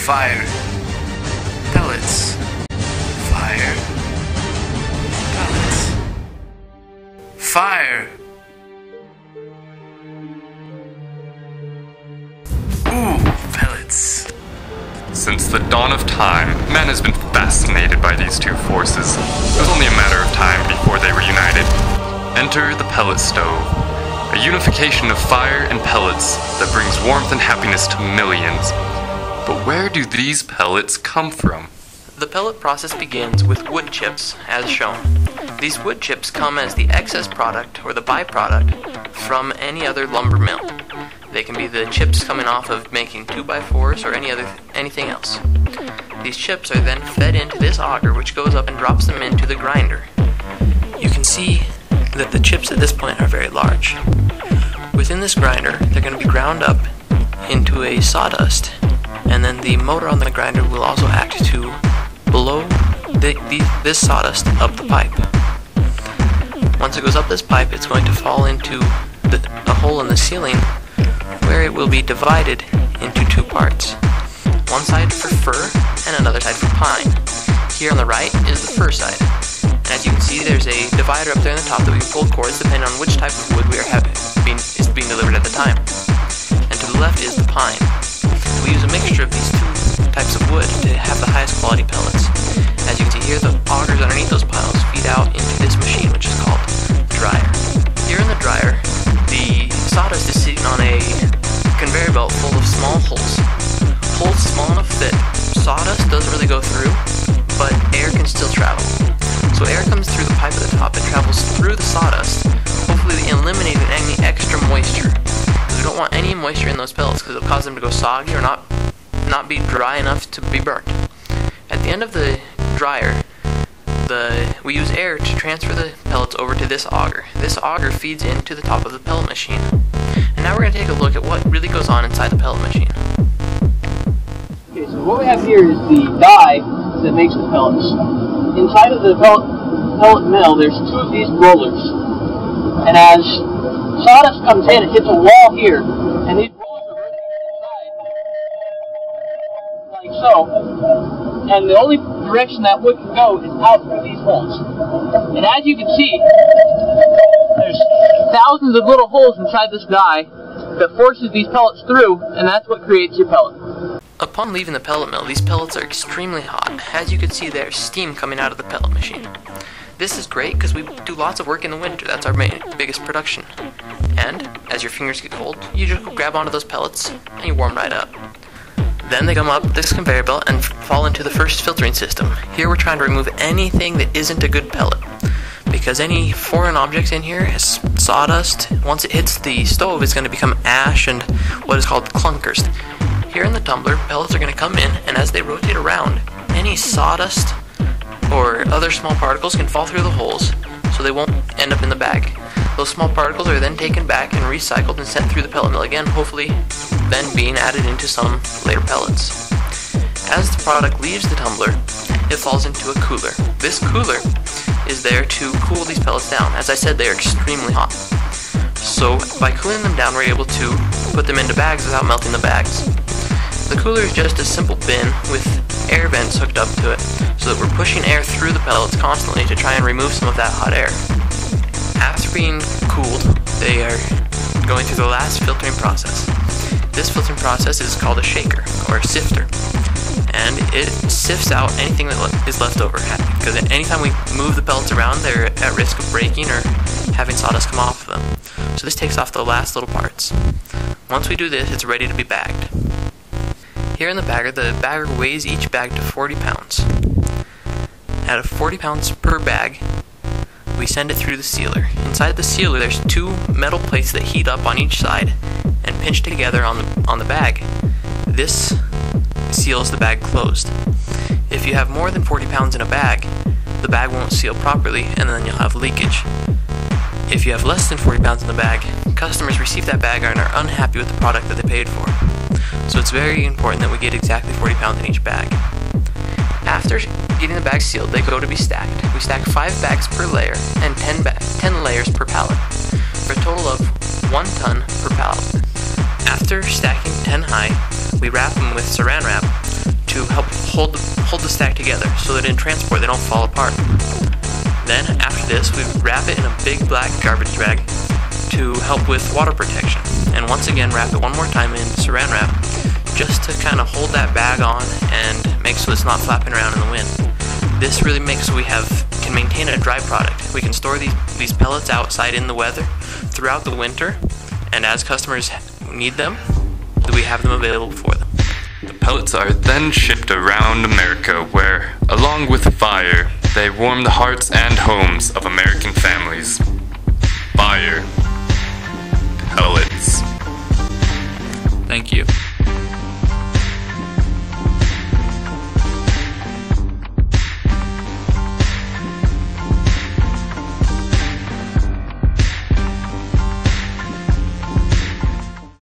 Fire. Pellets. Fire. Pellets. Fire. Ooh, pellets. Since the dawn of time, man has been fascinated by these two forces. It was only a matter of time before they reunited. Enter the pellet stove, a unification of fire and pellets that brings warmth and happiness to millions. But where do these pellets come from? The pellet process begins with wood chips, as shown. These wood chips come as the excess product or the byproduct from any other lumber mill. They can be the chips coming off of making 2x4s or anything else. These chips are then fed into this auger, which goes up and drops them into the grinder. You can see that the chips at this point are very large. Within this grinder, they're going to be ground up into a sawdust, and then the motor on the grinder will also act to blow this sawdust up the pipe. Once it goes up this pipe, it's going to fall into a hole in the ceiling where it will be divided into two parts. One side for fir and another side for pine. Here on the right is the fir side. And as you can see, there's a divider up there in the top that we can pull cords depending on which type of wood is being delivered at the time. And to the left is the pine. We use a mixture of these two types of wood to have the highest quality pellets. As you can see here, the augers underneath those piles feed out into this machine, which is called the dryer. Here in the dryer, the sawdust is sitting on a conveyor belt full of small holes. Holes small enough that sawdust doesn't really go through, but air can still travel. So air comes through the pipe at the top and travels through the sawdust, hopefully eliminating any extra moisture. Because we don't want any moisture in those pellets because it'll cause them to go soggy or not be dry enough to be burnt. At the end of the dryer, we use air to transfer the pellets over to this auger. This auger feeds into the top of the pellet machine. And now we're going to take a look at what really goes on inside the pellet machine. Okay, so what we have here is the die that makes the pellets. Inside of the pellet mill, there's two of these rollers. And as sawdust comes in, it hits a wall here. And these rollers are rotating inside, like so. And the only direction that wood can go is out through these holes. And as you can see, there's thousands of little holes inside this die that forces these pellets through, and that's what creates your pellet. Upon leaving the pellet mill, these pellets are extremely hot. As you can see, there's steam coming out of the pellet machine. This is great because we do lots of work in the winter. That's our biggest production. And as your fingers get cold, you just grab onto those pellets and you warm right up. Then they come up this conveyor belt and fall into the first filtering system. Here we're trying to remove anything that isn't a good pellet, because any foreign objects in here is sawdust. Once it hits the stove, it's going to become ash and what is called clunkers. Here in the tumbler, pellets are going to come in, and as they rotate around, any sawdust or other small particles can fall through the holes, so they won't end up in the bag. Those small particles are then taken back and recycled and sent through the pellet mill again, hopefully then being added into some later pellets. As the product leaves the tumbler, it falls into a cooler. This cooler is there to cool these pellets down. As I said, they are extremely hot. So by cooling them down, we're able to put them into bags without melting the bags. The cooler is just a simple bin with air vents hooked up to it, so that we're pushing air through the pellets constantly to try and remove some of that hot air. After being cooled, they are going through the last filtering process. This filtering process is called a shaker, or a sifter, and it sifts out anything that is left over, because anytime we move the pellets around, they're at risk of breaking or having sawdust come off of them. So this takes off the last little parts. Once we do this, it's ready to be bagged. Here in the bagger weighs each bag to 40 pounds. Out of 40 pounds per bag, we send it through the sealer. Inside the sealer, there's two metal plates that heat up on each side and pinch together on the bag. This seals the bag closed. If you have more than 40 pounds in a bag, the bag won't seal properly and then you'll have leakage. If you have less than 40 pounds in the bag, customers receive that bag and are unhappy with the product that they paid for. So it's very important that we get exactly 40 pounds in each bag. After getting the bags sealed, they go to be stacked. We stack 5 bags per layer and 10 layers per pallet, for a total of 1 ton per pallet. After stacking 10 high, we wrap them with saran wrap hold the stack together so that in transport they don't fall apart. Then after this, we wrap it in a big black garbage bag to help with water protection. And once again, wrap it one more time in saran wrap just to kind of hold that bag on and make so it's not flapping around in the wind. This really makes so we can maintain a dry product. We can store these pellets outside in the weather throughout the winter, and as customers need them, we have them available for them. The pellets are then shipped around America where, along with fire, they warm the hearts and homes of American families. Fire. Pellets. Thank you.